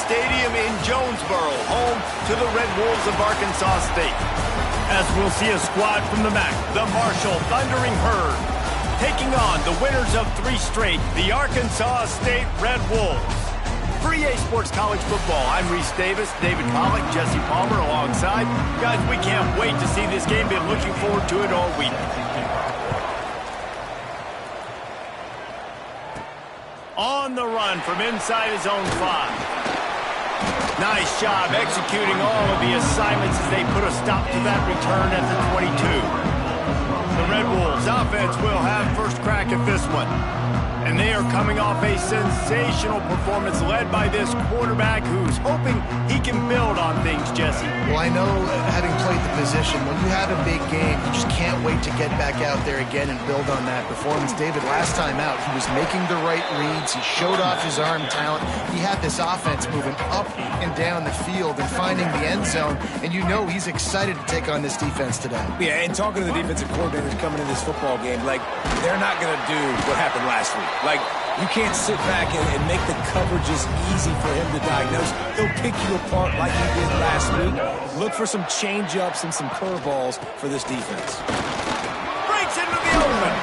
Stadium in Jonesboro, home to the Red Wolves of Arkansas State. As we'll see a squad from the MAC, the Marshall Thundering Herd, taking on the winners of 3 straight, the Arkansas State Red Wolves. For EA Sports College Football, I'm Reese Davis, David Pollock, Jesse Palmer alongside. Guys, we can't wait to see this game. Been looking forward to it all week. On the run from inside his own 5. Nice job executing all of the assignments as they put a stop to that return at the 22. The Red Wolves offense will have first crack at this one. And they are coming off a sensational performance led by this quarterback who's hoping he can build on things, Jesse. Well, I know, having played the position, when you have a big game, you just can't wait to get back out there again and build on that performance. David, last time out, he was making the right reads. He showed off his arm talent. He had this offense moving up and down the field and finding the end zone. And you know he's excited to take on this defense today. Yeah, and talking to the defensive coordinators coming in this football game, like, they're not going to do what happened last week. Like, you can't sit back and make the coverages easy for him to diagnose. He'll pick you apart like he did last week. Look for some change-ups and some curveballs for this defense. Breaks into the open.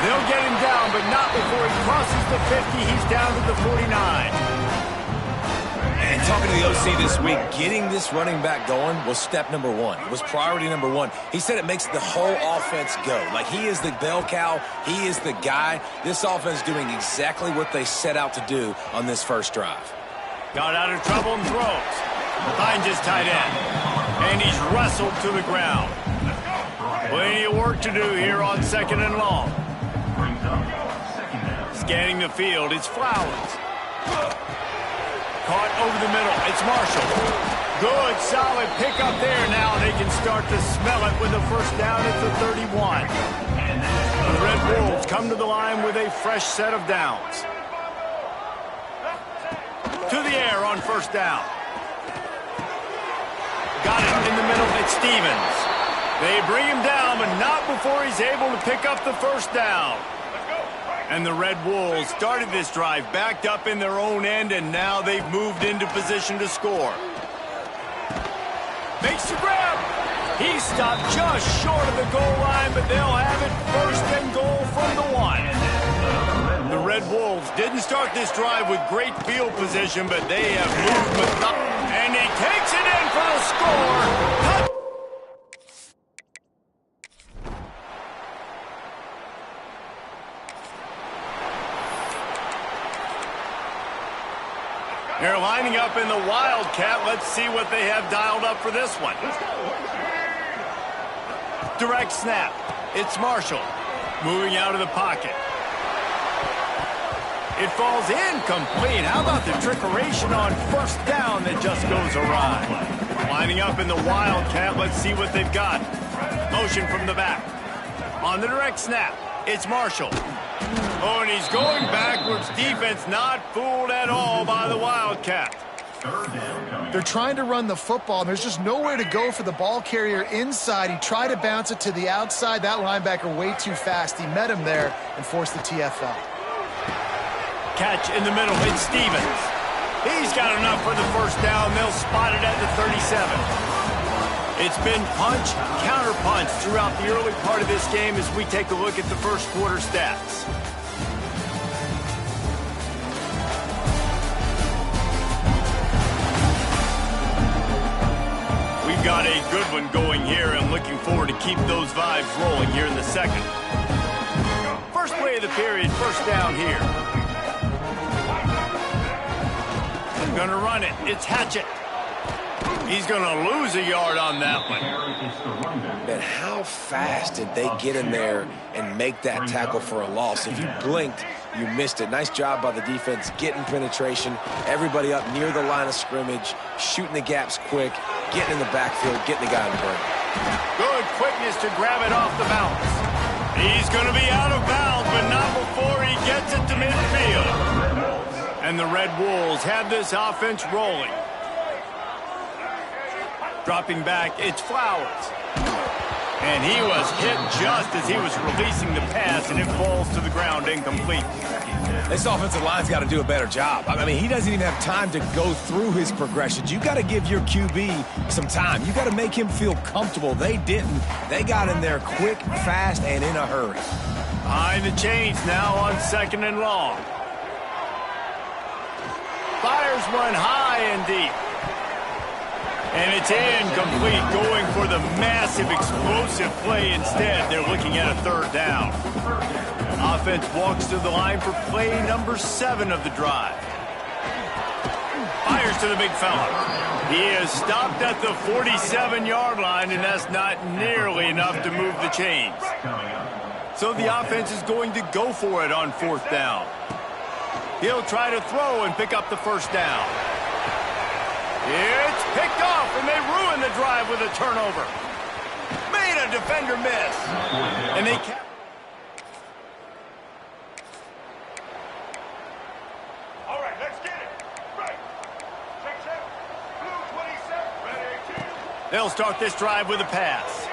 They'll get him down, but not before he crosses the 50. He's down to the 49. And talking to the OC this week, getting this running back going was step number 1. It was priority number 1. He said it makes the whole offense go. Like, he is the bell cow. He is the guy. This offense doing exactly what they set out to do on this first drive. Got out of trouble and throws. Finds his tight end. And he's wrestled to the ground. Plenty of work to do here on 2nd and long. Scanning the field, it's Flowers. Caught over the middle. It's Marshall. Good, solid pickup there. Now they can start to smell it with a first down at the 31. The Red Wolves come to the line with a fresh set of downs. To the air on first down. Got it in the middle. It's Stevens. They bring him down, but not before he's able to pick up the first down. And the Red Wolves started this drive backed up in their own end, and now they've moved into position to score. Makes the grab. He stopped just short of the goal line, but they'll have it first and goal from the 1. The Red Wolves didn't start this drive with great field position, but they have moved methodically. And he takes it in for the score. They're lining up in the Wildcat. Let's see what they have dialed up for this one. Direct snap. It's Marshall. Moving out of the pocket. It falls incomplete. How about the trickeration on first down that just goes awry? Lining up in the Wildcat. Let's see what they've got. Motion from the back. On the direct snap, it's Marshall. Oh, and he's going backwards. Defense not fooled at all by the Wildcat. They're trying to run the football, and there's just nowhere to go for the ball carrier inside. He tried to bounce it to the outside. That linebacker way too fast. He met him there and forced the TFL. Catch in the middle. It's Stevens. He's got enough for the first down. They'll spot it at the 37. It's been punch, counter punch throughout the early part of this game as we take a look at the first quarter stats. We've got a good one going here and looking forward to keep those vibes rolling here in the second. First play of the period, first down here. They're going to run it. It's Hatchett. He's going to lose a yard on that one. Man, how fast did they get in there and make that tackle for a loss? If you blinked, you missed it. Nice job by the defense getting penetration. Everybody up near the line of scrimmage, shooting the gaps quick, getting in the backfield, getting the guy in the break. Good quickness to grab it off the bounce. He's going to be out of bounds, but not before he gets it to midfield. And the Red Wolves have this offense rolling. Dropping back, it's Flowers. And he was hit just as he was releasing the pass, and it falls to the ground incomplete. This offensive line's got to do a better job. I mean, he doesn't even have time to go through his progressions. You got to give your QB some time. You got to make him feel comfortable. They didn't. They got in there quick, fast, and in a hurry. Behind the chains now on 2nd and long. Fires one high and deep. And it's incomplete, going for the massive explosive play instead. They're looking at a 3rd down. Offense walks to the line for play number 7 of the drive. Fires to the big fella. He is stopped at the 47-yard line, and that's not nearly enough to move the chains. So the offense is going to go for it on 4th down. He'll try to throw and pick up the 1st down. It's picked off, and they ruin the drive with a turnover. Made a defender miss. And they kept... All right, let's get it. Right. Check, check. Blue 27. Ready, 18. They'll start this drive with a pass.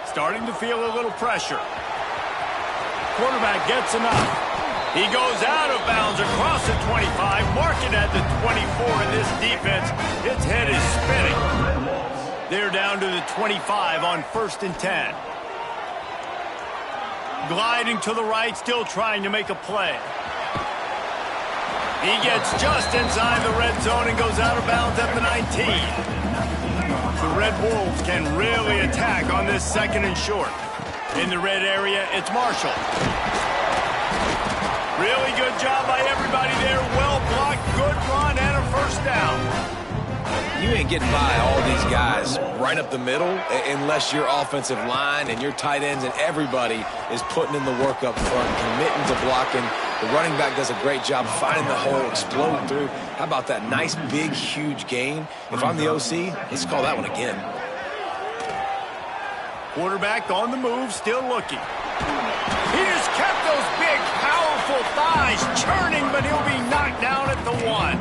Starting to feel a little pressure. Quarterback gets enough. He goes out of bounds across the 25, marking at the 24, and this defense, its head is spinning. They're down to the 25 on 1st and 10. Gliding to the right, still trying to make a play. He gets just inside the red zone and goes out of bounds at the 19. The Red Wolves can really attack on this 2nd and short. In the red area, it's Marshall. Really good job by everybody there. Well blocked, good run, and a 1st down. You ain't getting by all these guys right up the middle unless your offensive line and your tight ends and everybody is putting in the work up front, committing to blocking. The running back does a great job finding the hole, exploding through. How about that nice, big, huge gain? If I'm the OC, let's call that one again. Quarterback on the move, still looking. He just kept those big, powerful thighs churning, but he'll be knocked down at the 1.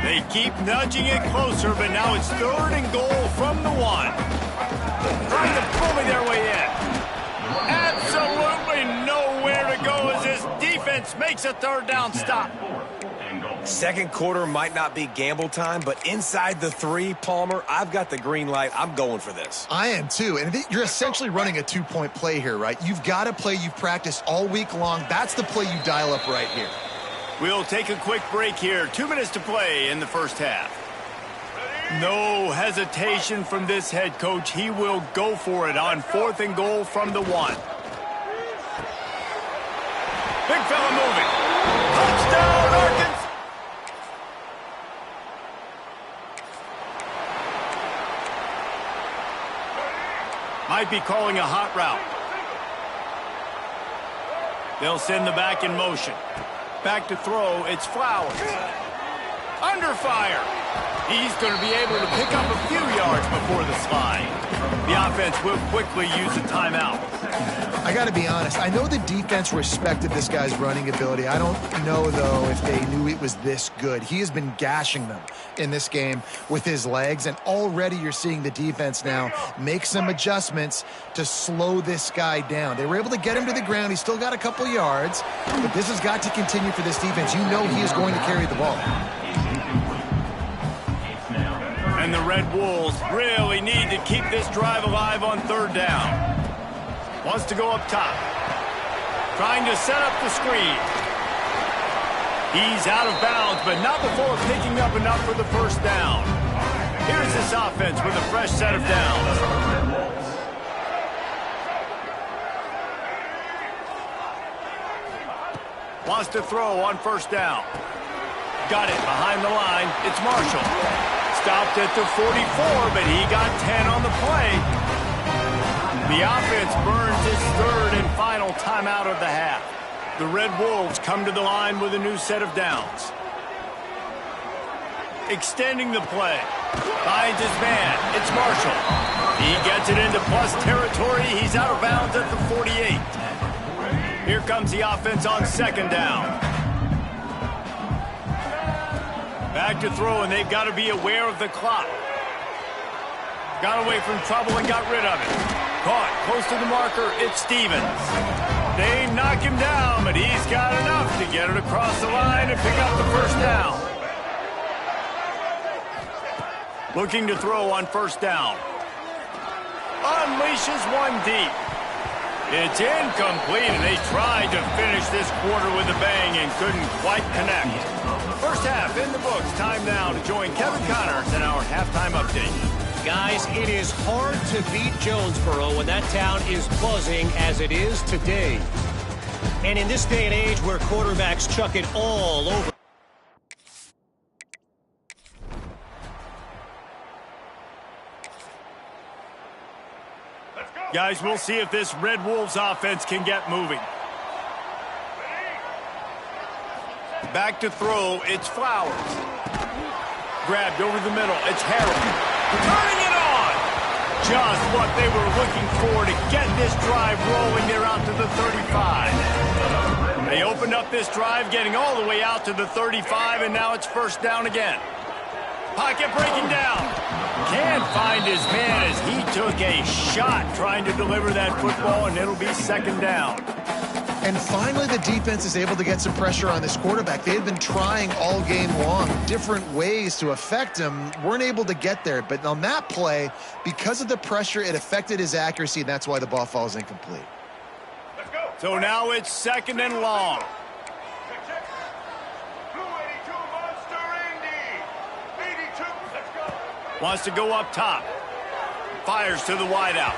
They keep nudging it closer, but now it's 3rd and goal from the 1. Trying to bully their way in. Absolutely nowhere to go as this defense makes a 3rd down stop. 2nd quarter might not be gamble time, but inside the 3, Palmer, I've got the green light. I'm going for this. I am too. And you're essentially running a 2-point play here, right? You've got a play you've practiced all week long. That's the play you dial up right here. We'll take a quick break here. 2 minutes to play in the 1st half. No hesitation from this head coach. He will go for it on 4th and goal from the 1. Big fella moving. Touchdown, Arkansas. Might be calling a hot route. They'll send the back in motion. Back to throw, it's Flowers. Under fire. He's going to be able to pick up a few yards before the slide. The offense will quickly use a timeout. I got to be honest. I know the defense respected this guy's running ability. I don't know, though, if they knew it was this good. He has been gashing them in this game with his legs, and already you're seeing the defense now make some adjustments to slow this guy down. They were able to get him to the ground. He's still got a couple yards, but this has got to continue for this defense. You know he is going to carry the ball. And the Red Wolves really need to keep this drive alive on 3rd down. Wants to go up top. Trying to set up the screen. He's out of bounds, but not before picking up enough for the 1st down. Here's this offense with a fresh set of downs. Wants to throw on 1st down. Got it behind the line. It's Marshall. Stopped at the 44, but he got 10 on the play. The offense burns its 3rd and final timeout of the half. The Red Wolves come to the line with a new set of downs. Extending the play. Finds his man. It's Marshall. He gets it into plus territory. He's out of bounds at the 48. Here comes the offense on 2nd down. Back to throw, and they've got to be aware of the clock. Got away from trouble and got rid of it. Caught close to the marker, it's Stevens. They knock him down, but he's got enough to get it across the line and pick up the first down. Looking to throw on first down. Unleashes one deep. It's incomplete, and they tried to finish this quarter with a bang and couldn't quite connect. First half in the books. Time now to join Kevin Connors in our halftime update. Guys, it is hard to beat Jonesboro when that town is buzzing as it is today. And in this day and age where quarterbacks chuck it all over. Guys, we'll see if this Red Wolves offense can get moving. Back to throw, it's Flowers. Grabbed over the middle, it's Harrell. Turning it on! Just what they were looking for to get this drive rolling. They're out to the 35. They opened up this drive, getting all the way out to the 35, and now it's first down again. Pocket breaking down. Can't find his man as he took a shot trying to deliver that football, and it'll be second down. And finally, the defense is able to get some pressure on this quarterback. They had been trying all game long different ways to affect him, weren't able to get there. But on that play, because of the pressure, it affected his accuracy, and that's why the ball falls incomplete. Let's go. So now it's second and long. Check. Blue 82 Monster Indy. 82. Let's go. Wants to go up top. Fires to the wideout.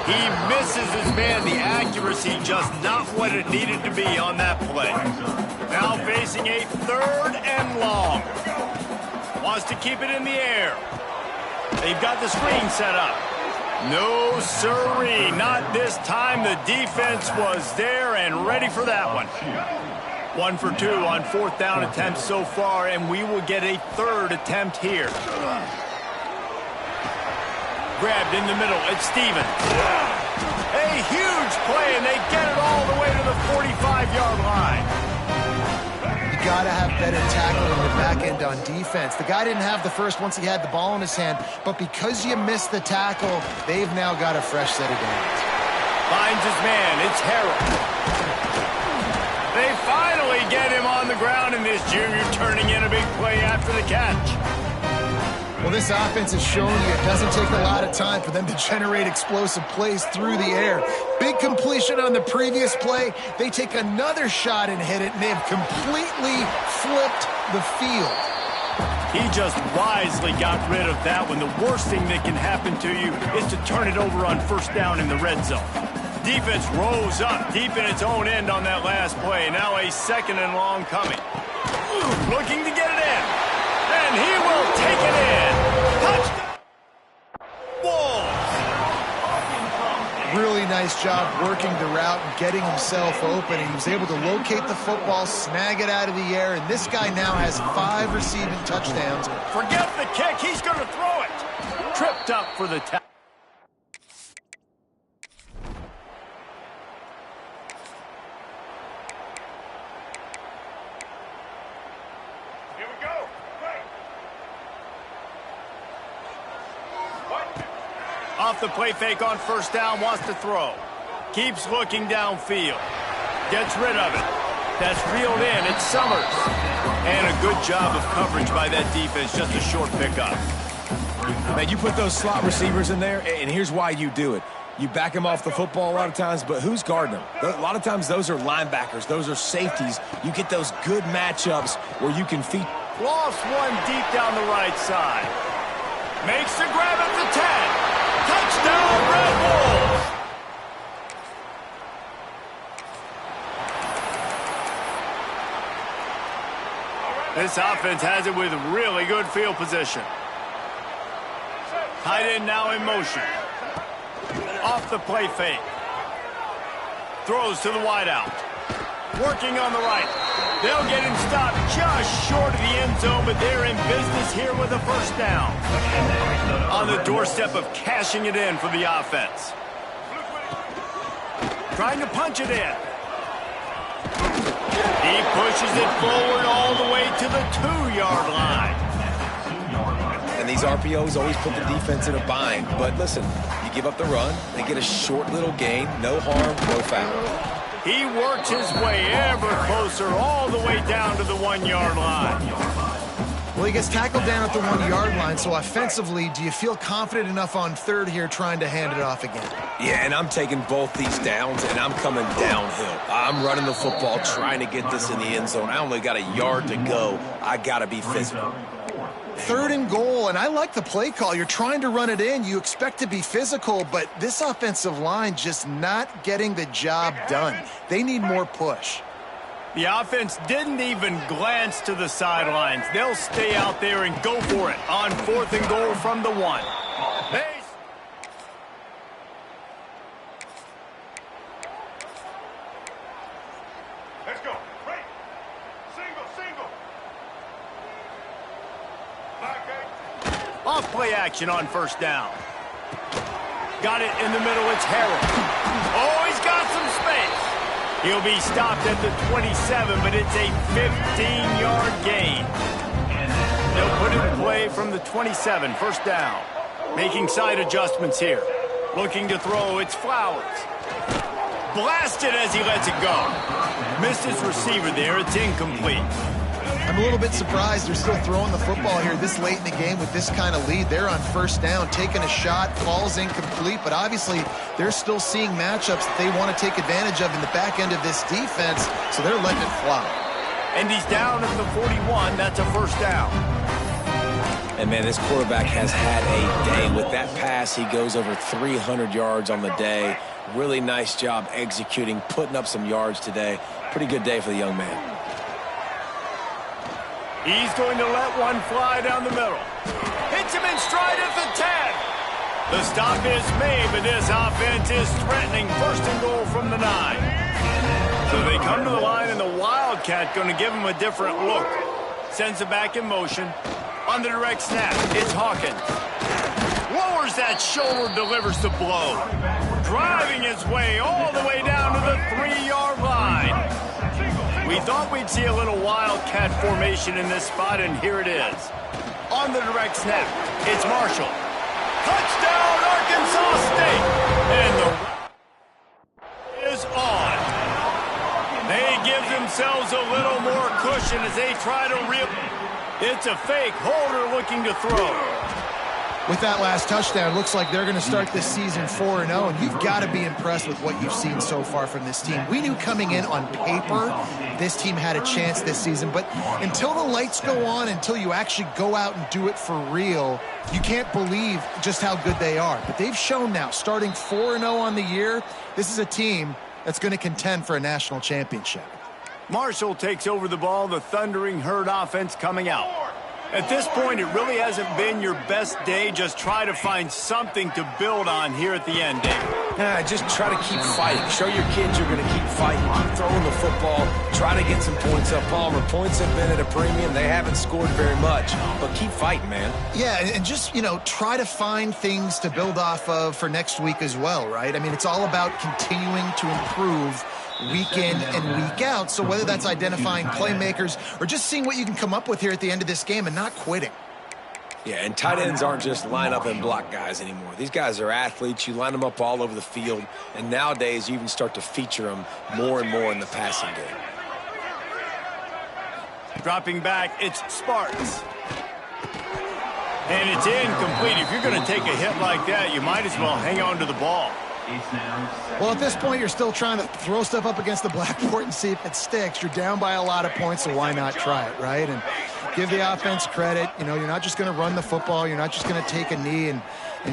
He misses his man. The accuracy just not what it needed to be on that play. Now facing a third and long. Wants to keep it in the air. They've got the screen set up. No siree, not this time. The defense was there and ready for that one. 1 for 2 on fourth down attempts so far, and we will get a third attempt here. Grabbed in the middle, it's Stevens. A huge play, and they get it all the way to the 45-yard line. You got to have better tackling in the back end on defense. The guy didn't have the first once he had the ball in his hand, but because you missed the tackle, they've now got a fresh set of downs. Finds his man, it's Harrell. They finally get him on the ground, and this junior turning in a big play after the catch. Well, this offense has shown you it doesn't take a lot of time for them to generate explosive plays through the air. Big completion on the previous play. They take another shot and hit it, and they have completely flipped the field. He just wisely got rid of that one. The worst thing that can happen to you is to turn it over on first down in the red zone. Defense rose up deep in its own end on that last play. Now a second and long coming. Looking to get it in. And he will take it in. Touchdown. Wolves. Really nice job working the route and getting himself open. And he was able to locate the football, snag it out of the air, and this guy now has 5 receiving touchdowns. Forget the kick. He's going to throw it. Tripped up for the tackle. Here we go. Right. What? Off the play fake on first down, wants to throw. Keeps looking downfield. Gets rid of it. That's reeled in. It's Summers. And a good job of coverage by that defense. Just a short pickup. Man, you put those slot receivers in there, and here's why you do it. You back them off the football a lot of times, but who's guarding them? A lot of times those are linebackers. Those are safeties. You get those good matchups where you can feed. Lost one deep down the right side. Makes the grab at the 10. Touchdown, Red Wolves. This offense has it with really good field position. Tight end now in motion. Off the play fake. Throws to the wideout. Working on the right. They'll get him stopped just short of the end zone, but they're in business here with a first down. On the doorstep of cashing it in for the offense. Trying to punch it in. He pushes it forward all the way to the 2-yard line. And these These RPOs always put the defense in a bind. But listen, you give up the run, they get a short little gain, no harm, no foul. He works his way ever closer all the way down to the 1-yard line. Well, he gets tackled down at the 1-yard line, so offensively, do you feel confident enough on third here trying to hand it off again? Yeah, and I'm taking both these downs, and I'm coming downhill. I'm running the football, trying to get this in the end zone. I only got a yard to go. I got to be physical. Third and goal, and I like the play call. You're trying to run it in. You expect to be physical, but this offensive line just not getting the job done. They need more push. The offense didn't even glance to the sidelines. They'll stay out there and go for it on 4th and goal from the 1. Let's go. Right. Single. Back eight. Off play action on 1st down. Got it in the middle. It's Harrell. Oh, he's got some space. He'll be stopped at the 27, but it's a 15-yard gain. They'll put it in play from the 27, 1st down. Making side adjustments here. Looking to throw, it's Flowers. Blasted as he lets it go. Missed his receiver there, it's incomplete. I'm a little bit surprised they're still throwing the football here this late in the game with this kind of lead. They're on 1st down, taking a shot, falls incomplete, but obviously they're still seeing matchups that they want to take advantage of in the back end of this defense, so they're letting it fly. And he's down at the 41. That's a 1st down. And, man, this quarterback has had a day. With that pass, he goes over 300 yards on the day. Really nice job executing, putting up some yards today. Pretty good day for the young man. He's going to let one fly down the middle. Hits him in stride at the 10. The stop is made, but this offense is threatening. 1st and goal from the 9. So they come to the line, and the Wildcat going to give him a different look. Sends it back in motion. On the direct snap, it's Hawkins. Lowers that shoulder, delivers the blow. Driving his way all the way down to the 3-yard line. We thought we'd see a little Wildcat formation in this spot, and here it is. On the direct snap, it's Marshall. Touchdown, Arkansas State! And the is on. They give themselves a little more cushion as they try to rip. It's a fake. Holder looking to throw. With that last touchdown, looks like they're going to start this season 4-0, and you've got to be impressed with what you've seen so far from this team. We knew coming in on paper this team had a chance this season, but until the lights go on, until you actually go out and do it for real, you can't believe just how good they are. But they've shown now, starting 4-0 on the year, this is a team that's going to contend for a national championship. Marshall takes over the ball, the Thundering Herd offense coming out. At this point, it really hasn't been your best day. Just try to find something to build on here at the end, Dave. Just try to keep fighting. Show your kids you're going to keep fighting. Keep throwing the football. Try to get some points up. Palmer, points have been at a premium. They haven't scored very much, but keep fighting, man. Yeah, and just, try to find things to build off of for next week as well, right? I mean, it's all about continuing to improve week in and week out. So whether that's identifying playmakers or just seeing what you can come up with here at the end of this game and not quitting. Yeah, and tight ends aren't just line up and block guys anymore. These guys are athletes. You line them up all over the field, and nowadays you even start to feature them more and more in the passing game. Dropping back, it's Sparks. And it's incomplete. If you're going to take a hit like that, you might as well hang on to the ball. Well, at this point, you're still trying to throw stuff up against the blackboard and see if it sticks. You're down by a lot of points, so why not try it, right? And give the offense credit. You're not just going to run the football. You're not just going to take a knee and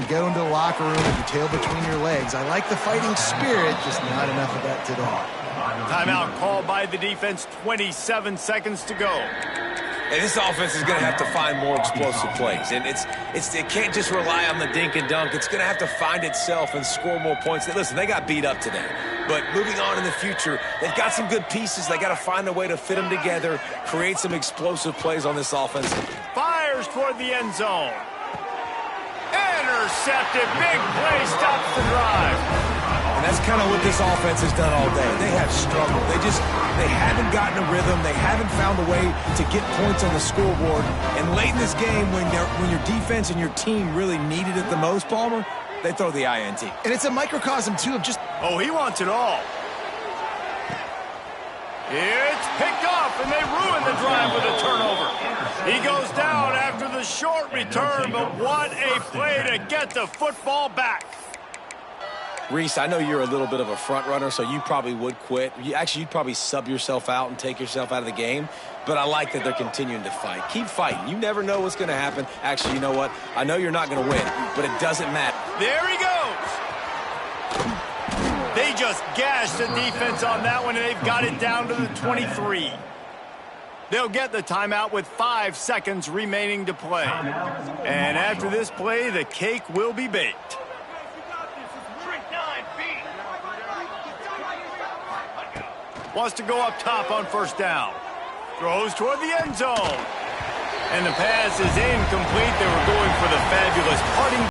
go into the locker room with your tail between your legs. I like the fighting spirit, just not enough of that today. Timeout called by the defense, 27 seconds to go. And this offense is going to have to find more explosive plays. And it can't just rely on the dink and dunk. It's going to have to find itself and score more points. Listen, they got beat up today. But moving on in the future, they've got some good pieces. They got to find a way to fit them together, create some explosive plays on this offense. Fires toward the end zone. Intercepted. Big play stops the drive. And that's kind of what this offense has done all day. They have struggled. They haven't gotten a rhythm. They haven't found a way to get points on the scoreboard. And late in this game, when your defense and your team really needed it the most, Palmer, they throw the INT. And it's a microcosm, too, of just... Oh, he wants it all. It's picked off, and they ruin the drive with a turnover. He goes down after the short return, but what a play to get the football back. Reese, I know you're a little bit of a front runner, so you probably would quit. You'd probably sub yourself out and take yourself out of the game. But I like that they're continuing to fight. Keep fighting. You never know what's going to happen. Actually, you know what? I know you're not going to win, but it doesn't matter. There he goes. They just gashed the defense on that one, and they've got it down to the 23. They'll get the timeout with 5 seconds remaining to play. And after this play, the cake will be baked. Wants to go up top on first down. Throws toward the end zone. And the pass is incomplete. They were going for the fabulous putting